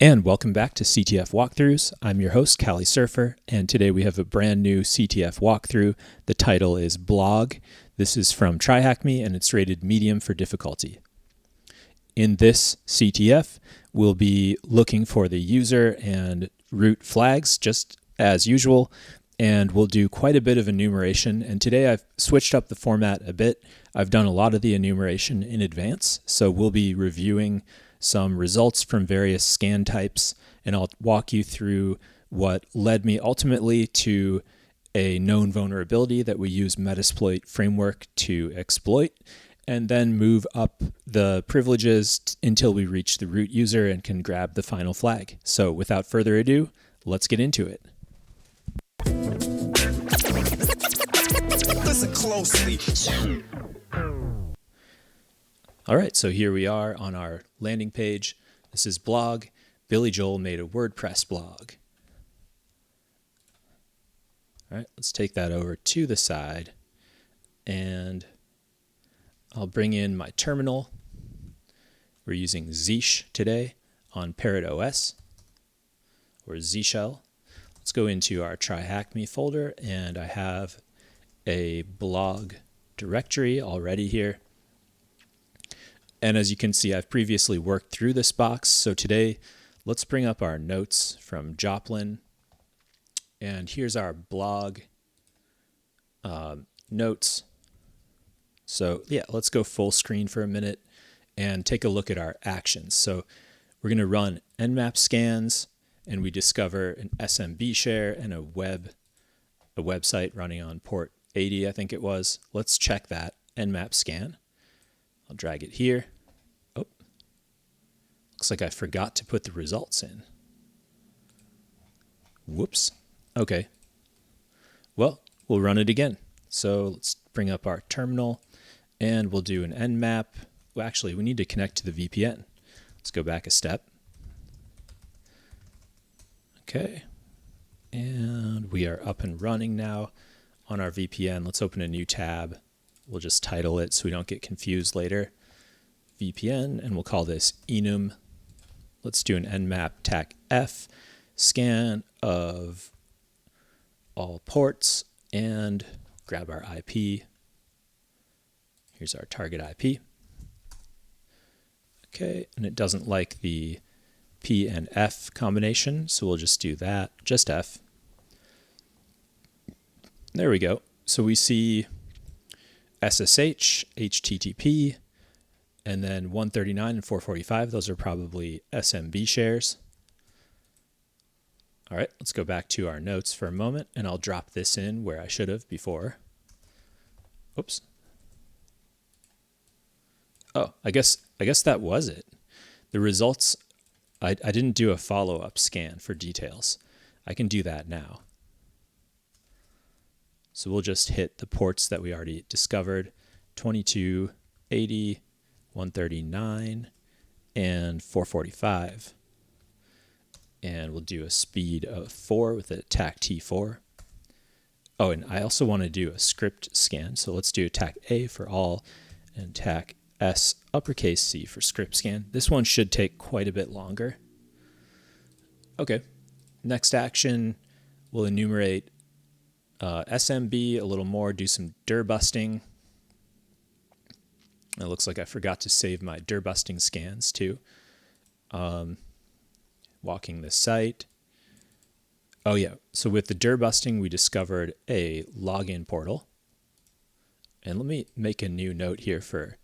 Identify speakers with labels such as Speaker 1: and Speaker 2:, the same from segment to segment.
Speaker 1: And welcome back to CTF Walkthroughs. I'm your host, Callie Surfer, and today we have a brand new CTF walkthrough. The title is Blog. This is from TryHackMe, and it's rated medium for difficulty. In this CTF, we'll be looking for the user and root flags, just as usual, and we'll do quite a bit of enumeration. And today I've switched up the format a bit. I've done a lot of the enumeration in advance, so we'll be reviewing some results from various scan types, and I'll walk you through what led me ultimately to a known vulnerability that we use Metasploit framework to exploit, and then move up the privileges until we reach the root user and can grab the final flag. So without further ado, let's get into it.
Speaker 2: Listen closely.
Speaker 1: All right, so here we are on our landing page. This is blog. Billy Joel made a WordPress blog. All right, let's take that over to the side, and I'll bring in my terminal. We're using Zeesh today on Parrot OS, or Z Shell. Let's go into our TryHackMe folder, and I have a blog directory already here. And as you can see, I've previously worked through this box. So today, let's bring up our notes from Joplin. And here's our blog notes. So yeah, let's go full screen for a minute and take a look at our actions. So we're going to run nmap scans, and we discover an SMB share and a website running on port 80, I think it was. Let's check that nmap scan. I'll drag it here. Oh, looks like I forgot to put the results in. Whoops. Okay. Well, we'll run it again. So let's bring up our terminal, and we'll do an nmap. Well, actually, we need to connect to the VPN. Let's go back a step. Okay. And we are up and running now on our VPN. Let's open a new tab. We'll just title it so we don't get confused later. VPN, and we'll call this enum. Let's do an nmap tac f scan of all ports and grab our IP. Here's our target IP. Okay, and it doesn't like the P and F combination, so we'll just do that, just F. There we go. So we see SSH, HTTP, and then 139 and 445. Those are probably SMB shares. All right, let's go back to our notes for a moment, and I'll drop this in where I should have before. Oops. Oh, I guess that was it. The results, I didn't do a follow-up scan for details. I can do that now. So we'll just hit the ports that we already discovered, 22, 80, 139, and 445. And we'll do a speed of 4 with a tac T4. Oh, and I also want to do a script scan. So let's do a tac A for all and tac S uppercase C for script scan. This one should take quite a bit longer. Okay, next action, we'll enumerate SMB a little more, do some dir busting. It looks like I forgot to save my dir busting scans too. Walking the site. Oh yeah, so with the dir busting, we discovered a login portal. And let me make a new note here for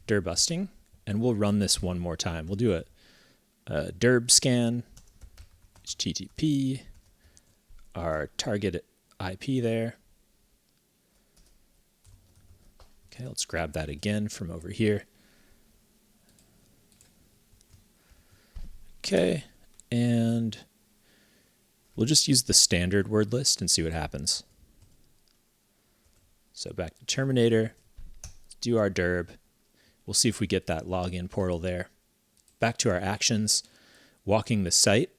Speaker 1: dir busting, and we'll run this one more time. We'll do a dirb scan, HTTP, our target IP there. Okay, let's grab that again from over here. Okay, and we'll just use the standard word list and see what happens. So back to Terminator, do our dirb. We'll see if we get that login portal there. Back to our actions, walking the site.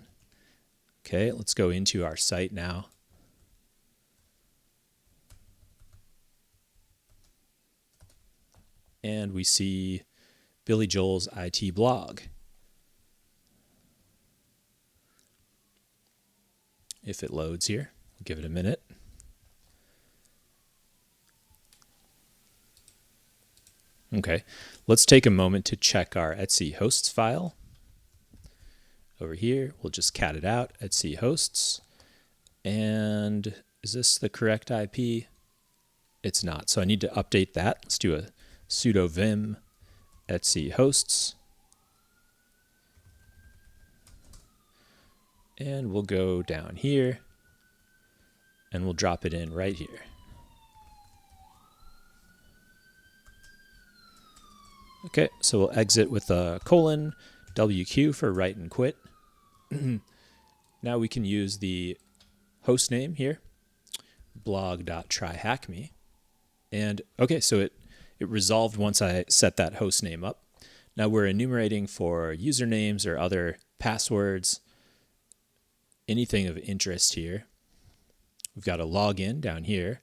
Speaker 1: Okay, let's go into our site now. And we see Billy Joel's IT blog. if it loads here. We'll give it a minute. Okay, let's take a moment to check our etc hosts file. Over here, we'll just cat it out, etc hosts. And is this the correct IP? It's not, so I need to update that. Let's do a sudo vim etc hosts. And we'll go down here and we'll drop it in right here. Okay, so we'll exit with a colon, WQ for write and quit. Now we can use the host name here, blog.tryhackme. And okay, so it resolved once I set that host name up. Now we're enumerating for usernames or other passwords, anything of interest here. We've got a login down here,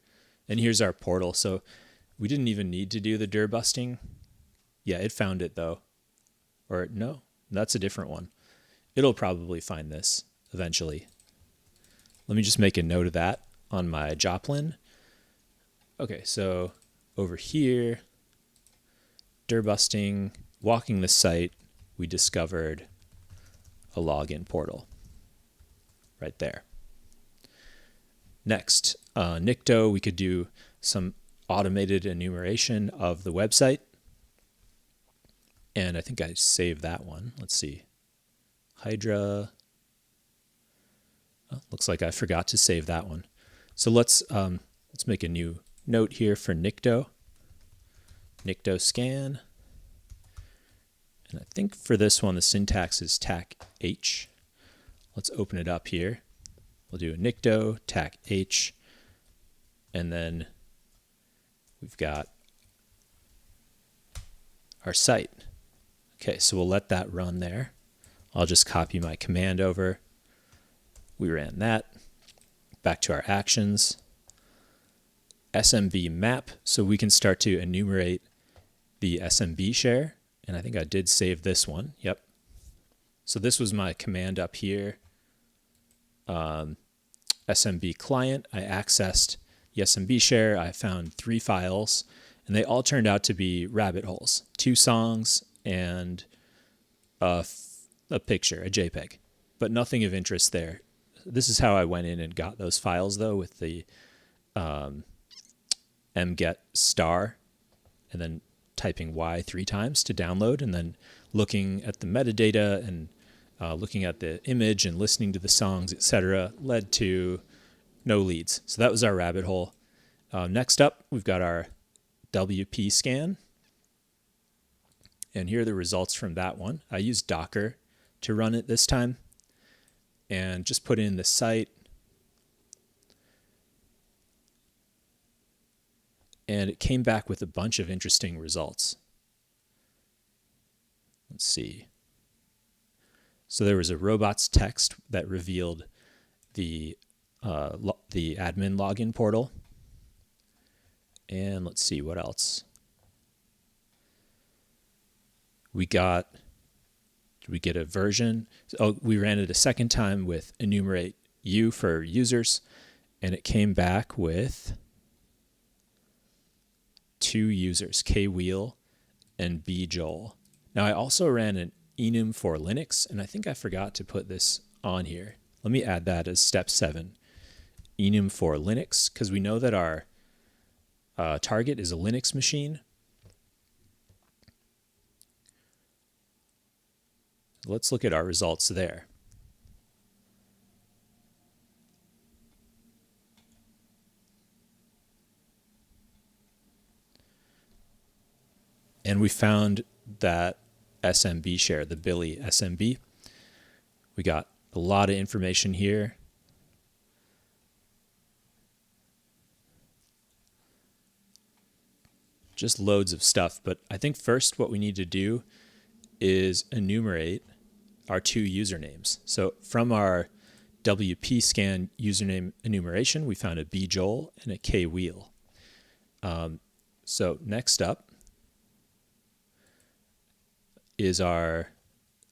Speaker 1: and here's our portal. So we didn't even need to do the dir busting. Yeah, it found it though. Or no, that's a different one. It'll probably find this eventually. Let me just make a note of that on my Joplin. Okay, so over here, dir busting, walking the site, we discovered a login portal right there. Next, nikto, we could do some automated enumeration of the website. And I think I saved that one. Let's see. Hydra. Oh, looks like I forgot to save that one. So let's make a new note here for nikto. Nikto scan. And I think for this one, the syntax is tac h. Let's open it up here. We'll do a nikto, tac h, and then we've got our site. Okay, so we'll let that run there. I'll just copy my command over. We ran that. Back to our actions. SMB map, so we can start to enumerate the SMB share. And I think I did save this one. Yep. So this was my command up here. SMB client, I accessed the SMB share. I found 3 files, and they all turned out to be rabbit holes, 2 songs and a picture, a JPEG, but nothing of interest there. This is how I went in and got those files though, with the mget star and then typing Y 3 times to download, and then looking at the metadata and looking at the image and listening to the songs, etc., led to no leads. So that was our rabbit hole. Next up, we've got our wpscan. And here are the results from that one. I used Docker to run it this time and just put in the site. And it came back with a bunch of interesting results. Let's see. So there was a robots text that revealed the admin login portal. And let's see what else. We get a version. Oh, we ran it a second time with enumerate U for users, and it came back with 2 users, kwheel and bjoel. Now I also ran an enum for Linux, and I think I forgot to put this on here. Let me add that as step 7. Enum for Linux, because we know that our target is a Linux machine. Let's look at our results there. And we found that SMB share, the Billy SMB. We got a lot of information here. Just loads of stuff, but I think first what we need to do is enumerate our 2 usernames. So from our wpscan username enumeration, we found a bjoel and a kwheel. So next up is our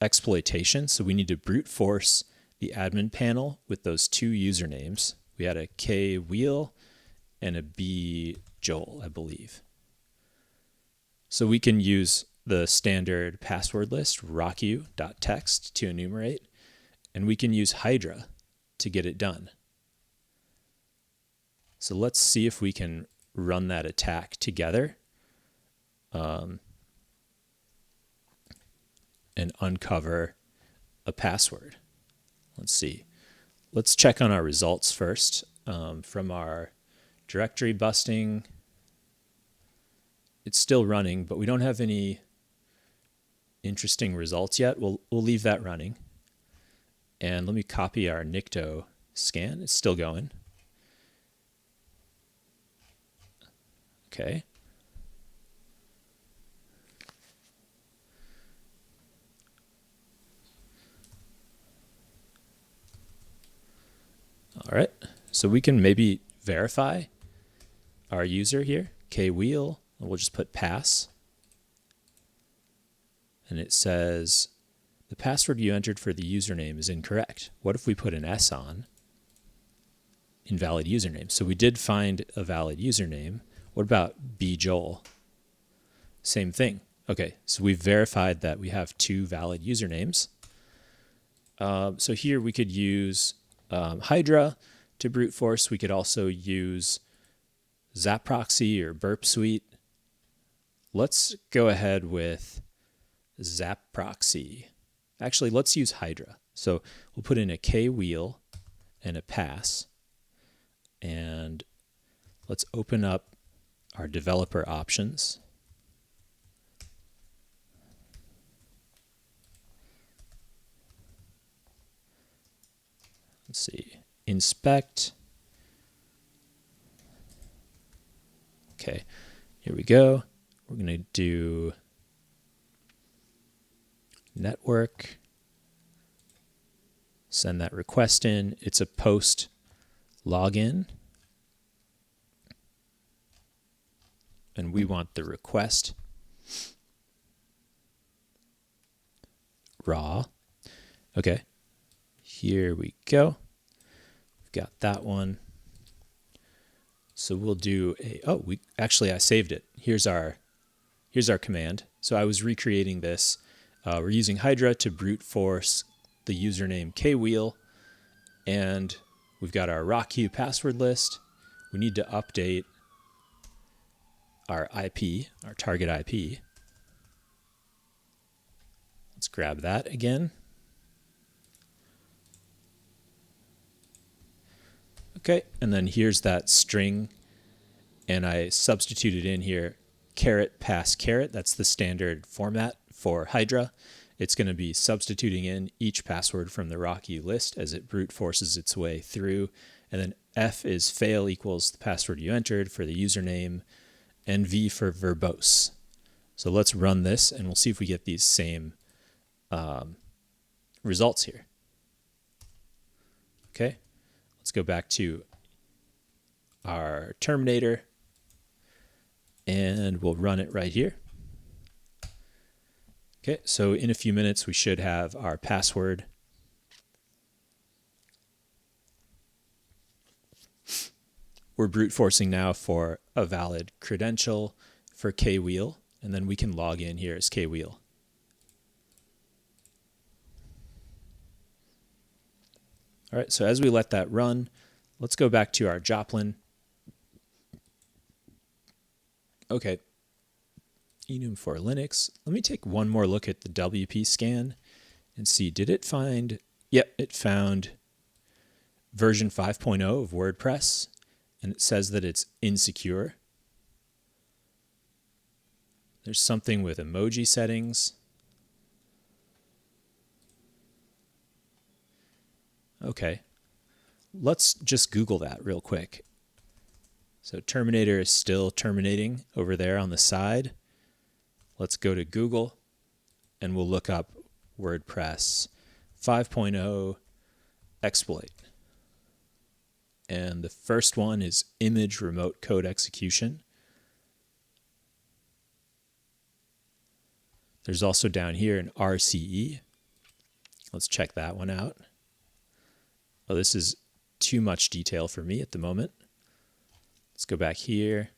Speaker 1: exploitation. So we need to brute force the admin panel with those two usernames. We had a K Wheel and a B Joel, I believe. So we can use the standard password list, rocku.txt, to enumerate, and we can use hydra to get it done. So let's see if we can run that attack together and uncover a password. Let's see. Let's check on our results first. From our directory busting, it's still running, but we don't have any interesting results yet. We'll leave that running. And let me copy our nikto scan. It's still going. Okay. All right. So we can maybe verify our user here, kwheel. We'll just put pass. And it says the password you entered for the username is incorrect. What if we put an S on? Invalid username. So we did find a valid username. What about bjoel? Same thing. Okay, so we've verified that we have two valid usernames. So here we could use hydra to brute force. We could also use zapproxy or burp suite. Let's go ahead with zapproxy. Actually, let's use hydra. So we'll put in a K wheel and a pass. And let's open up our developer options. Let's see, inspect. Okay, here we go. We're going to do network, send that request in. It's a post login. And we want the request raw. Okay, here we go. We've got that one. So we'll do a, I saved it. Here's our command. So I was recreating this. We're using hydra to brute force the username kwheel, and we've got our rocku password list. We need to update our IP, our target IP. Let's grab that again. Okay, and then here's that string, and I substituted in here caret pass caret. That's the standard format for hydra. It's going to be substituting in each password from the rocku list as it brute forces its way through, and then F is fail equals the password you entered for the username, and V for verbose. So let's run this and we'll see if we get these same results here. Okay, let's go back to our Terminator and we'll run it right here. Okay, so in a few minutes we should have our password. We're brute forcing now for a valid credential for kwheel, and then we can log in here as kwheel. All right, so as we let that run, let's go back to our Joplin. Okay, enum for Linux. Let me take one more look at the wpscan and see, did it find, yep, it found version 5.0 of WordPress. And it says that it's insecure. There's something with emoji settings. Okay, let's just Google that real quick. So Terminator is still terminating over there on the side. Let's go to Google and we'll look up WordPress 5.0 exploit. And the first one is image remote code execution. There's also down here an RCE. Let's check that one out. Oh, this is too much detail for me at the moment. Let's go back here.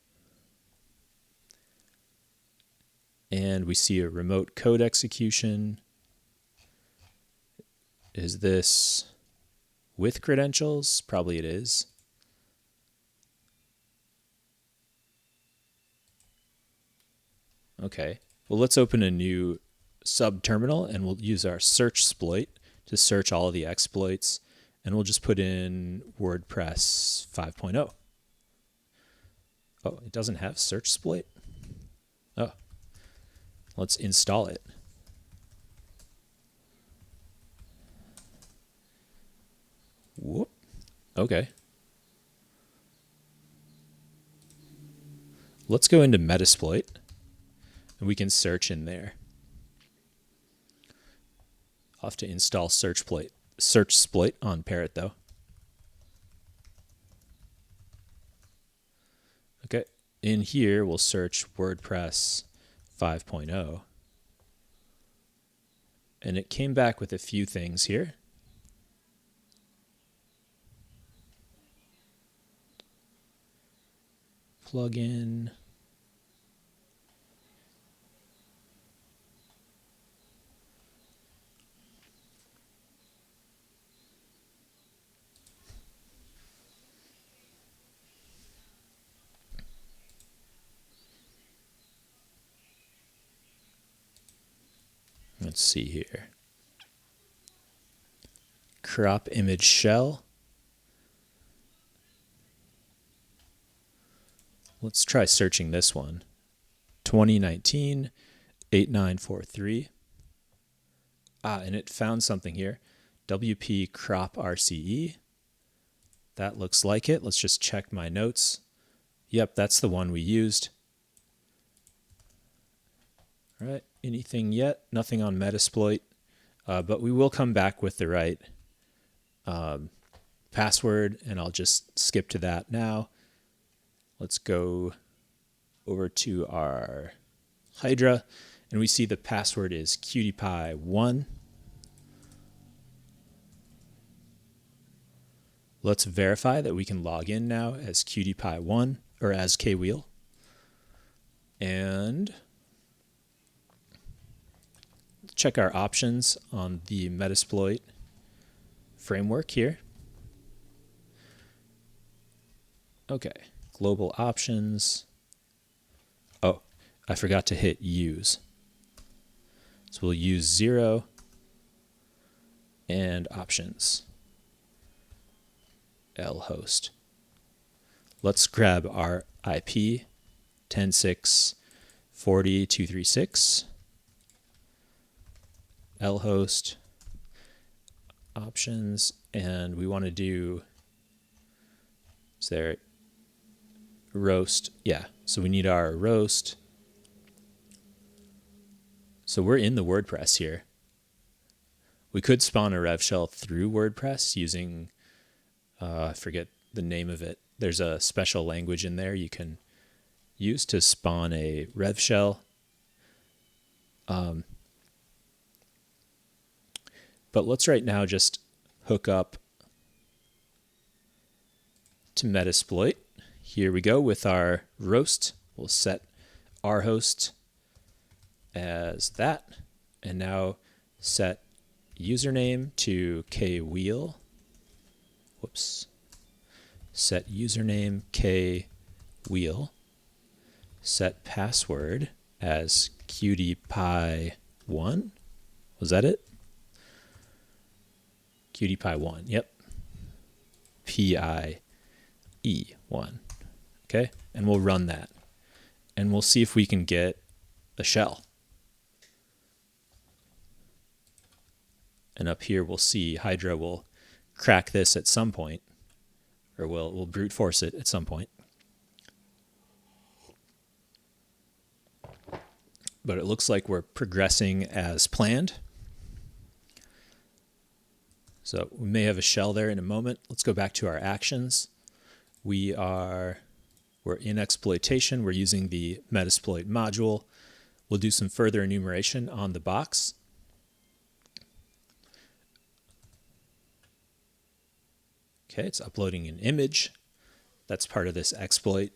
Speaker 1: And we see a remote code execution. Is this with credentials? Probably it is. Okay, well, let's open a new sub-terminal and we'll use our search exploit to search all of the exploits, and we'll just put in WordPress 5.0. Oh, it doesn't have search exploit? Oh, let's install it. Whoop. Okay. Let's go into Metasploit, and we can search in there. I'll have to install search exploit on Parrot though. Okay, in here we'll search WordPress 5.0, and it came back with a few things here. Plugin. Let's see here. Crop image shell. Let's try searching this one. 2019 8943. And it found something here. WP crop RCE. That looks like it. Let's just check my notes. Yep, that's the one we used. All right, anything yet? Nothing on Metasploit, but we will come back with the right password, and I'll just skip to that now. Let's go over to our Hydra, and we see the password is QtPie1. Let's verify that we can log in now as QtPie1 or as kwheel. And check our options on the Metasploit framework here. Okay, global options. Oh, I forgot to hit use. So we'll use 0 and options. lhost. Let's grab our IP 10.6.40.236. lhost options, and we want to do, is there roast? Yeah, so we need our roast. So we're in the WordPress here. We could spawn a rev shell through WordPress using, I forget the name of it. There's a special language in there you can use to spawn a rev shell. But let's right now just hook up to Metasploit. Here we go with our roast. We'll set our host as that, and now set username to kwheel. Whoops. Set username kwheel. Set password as QtPie1. Was that it? QtPie1. Yep. PIE1. Okay, and we'll run that, and we'll see if we can get a shell. And up here we'll see Hydra will crack this at some point, or we'll brute force it at some point. But it looks like we're progressing as planned. So we may have a shell there in a moment. Let's go back to our actions. We're in exploitation. We're using the Metasploit module. We'll do some further enumeration on the box. Okay, it's uploading an image. That's part of this exploit.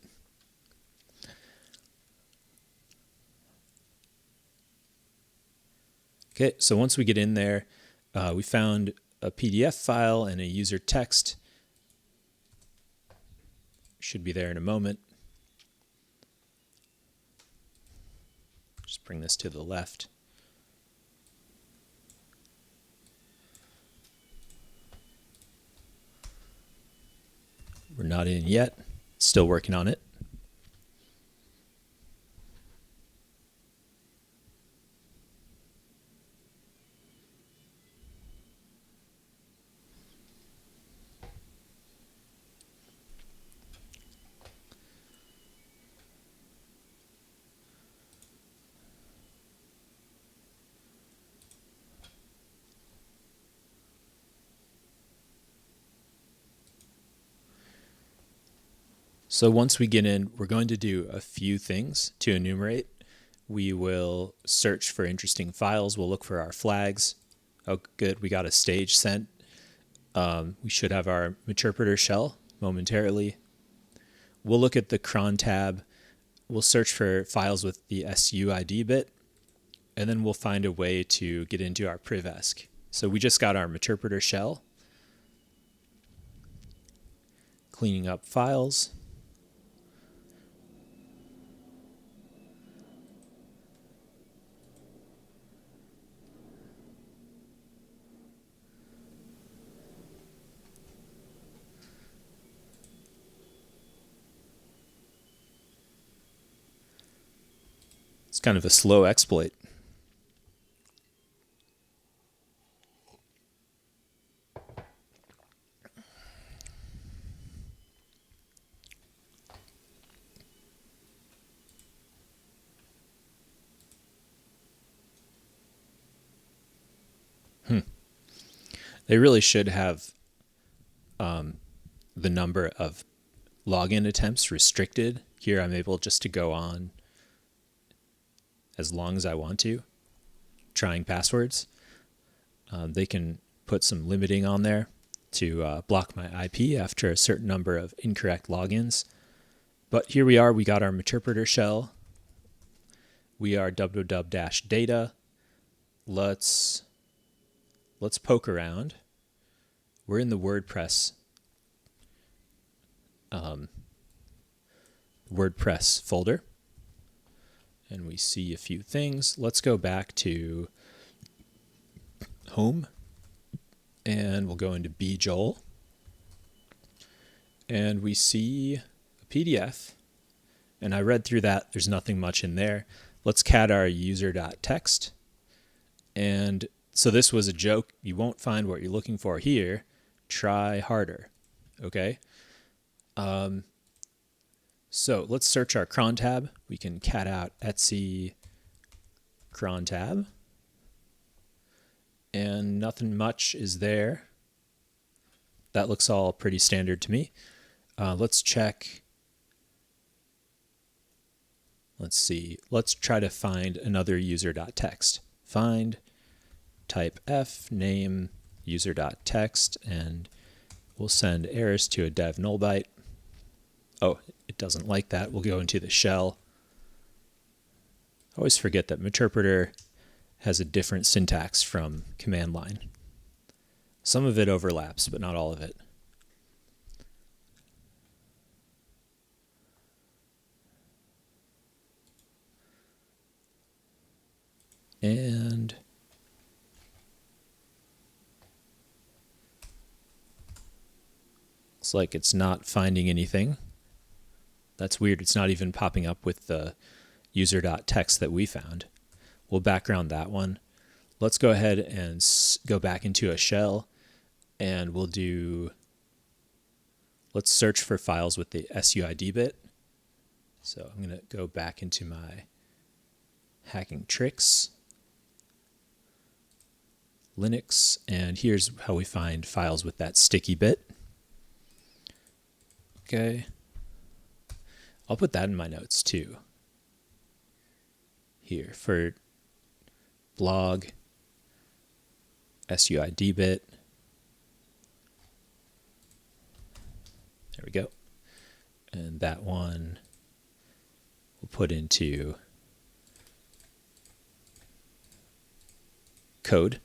Speaker 1: Okay, so once we get in there, we found a PDF file and a user text. Should be there in a moment. Just bring this to the left. We're not in yet. Still working on it. So once we get in, we're going to do a few things to enumerate. We will search for interesting files. We'll look for our flags. Oh, good. We got a stage sent. We should have our meterpreter shell momentarily. We'll look at the cron tab. We'll search for files with the SUID bit, and then we'll find a way to get into our privesc. So we just got our meterpreter shell. Cleaning up files. It's kind of a slow exploit. They really should have the number of login attempts restricted. Here I'm able just to go on as long as I want to, trying passwords. They can put some limiting on there to block my IP after a certain number of incorrect logins. But here we are, we got our meterpreter shell. We are www-data. Let's poke around. We're in the WordPress folder, and we see a few things. Let's go back to home, and we'll go into bjoel, and we see a PDF, and I read through that. There's nothing much in there. Let's cat our user.txt, and so this was a joke. You won't find what you're looking for here. Try harder. Okay. So let's search our cron tab. We can cat out etc cron tab, and nothing much is there. That looks all pretty standard to me. Let's check. Let's see. Let's try to find another user.txt. Find, type f, name, user.txt, and we'll send errors to a dev null byte. Oh, it doesn't like that. We'll go into the shell. I always forget that meterpreter has a different syntax from command line. Some of it overlaps, but not all of it. And looks like it's not finding anything. That's weird. It's not even popping up with the user.txt that we found. We'll background that one. Let's go ahead and go back into a shell, and let's search for files with the SUID bit. So I'm going to go back into my hacking tricks, Linux, and here's how we find files with that sticky bit. Okay. I'll put that in my notes too. Here for blog, SUID bit. And that one we'll put into code.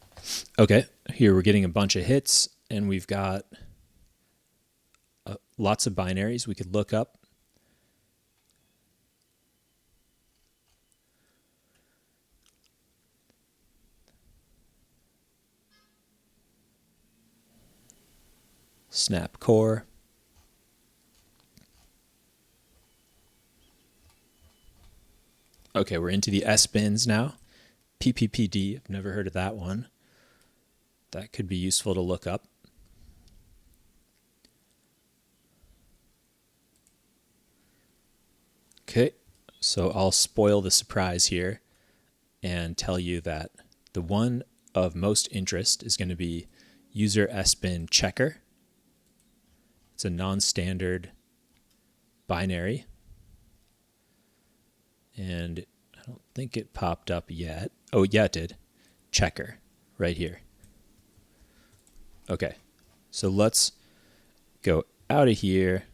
Speaker 1: Okay, here we're getting a bunch of hits, and we've got lots of binaries we could look up. Snap core. Okay, we're into the S bins now. PPPD, I've never heard of that one. That could be useful to look up. Okay, so I'll spoil the surprise here and tell you that the one of most interest is going to be user sbin checker. It's a non-standard binary. And I don't think it popped up yet. Oh, yeah, it did. Checker, right here. Okay, so let's go out of here,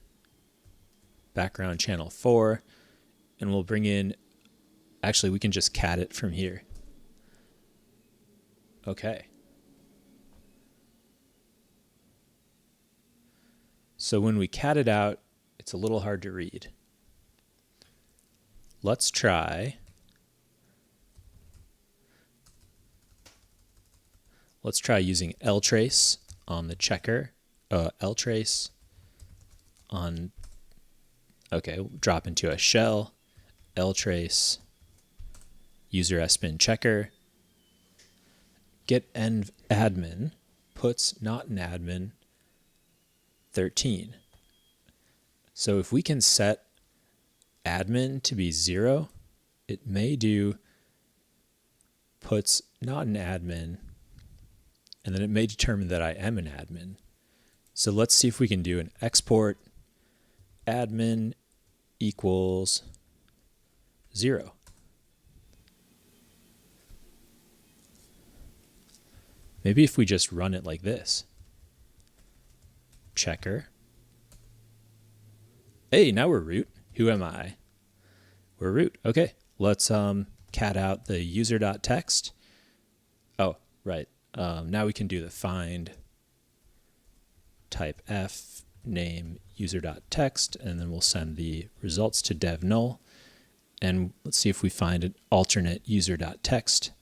Speaker 1: background channel 4, and we'll bring in, actually we can just cat it from here. Okay. So when we cat it out, it's a little hard to read. Let's try using ltrace on the checker. Ltrace on, okay, drop into a shell, ltrace, user sbin checker, get env admin, puts not an admin, 13. So if we can set admin to be 0, it may do puts not an admin, and then it may determine that I am an admin. So let's see if we can do an export admin equals 0. Maybe if we just run it like this. Checker. Hey, now we're root. Who am I? We're root. Okay, let's cat out the user.text. Oh, right. Now we can do the find type f name user.text, and then we'll send the results to dev null. And let's see if we find an alternate user.text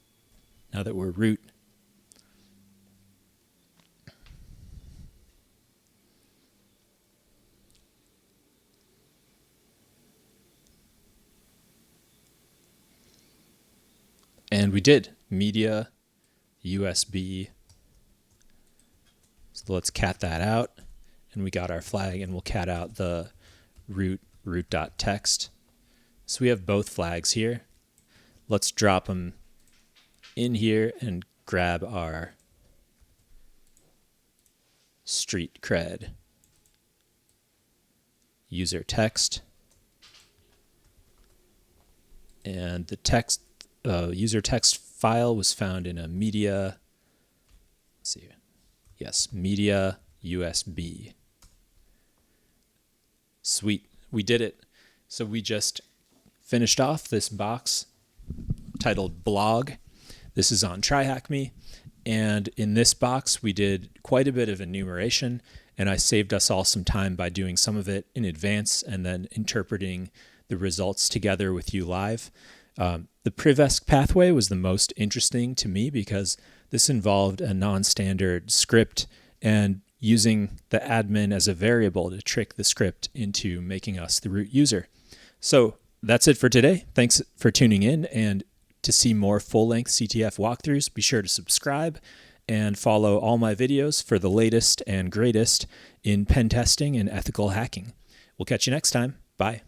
Speaker 1: now that we're root. And we did media USB. So let's cat that out, and we got our flag, and we'll cat out the root.text. So we have both flags here. Let's drop them in here and grab our street cred user text. And the text user text file was found in a media, let's see, yes, media USB. Sweet, we did it. So we just finished off this box titled blog. This is on TryHackMe, and in this box we did quite a bit of enumeration, and I saved us all some time by doing some of it in advance and then interpreting the results together with you live. The privesc pathway was the most interesting to me because this involved a non-standard script and using the admin as a variable to trick the script into making us the root user. So that's it for today. Thanks for tuning in, and to see more full-length CTF walkthroughs, be sure to subscribe and follow all my videos for the latest and greatest in pen testing and ethical hacking. We'll catch you next time. Bye.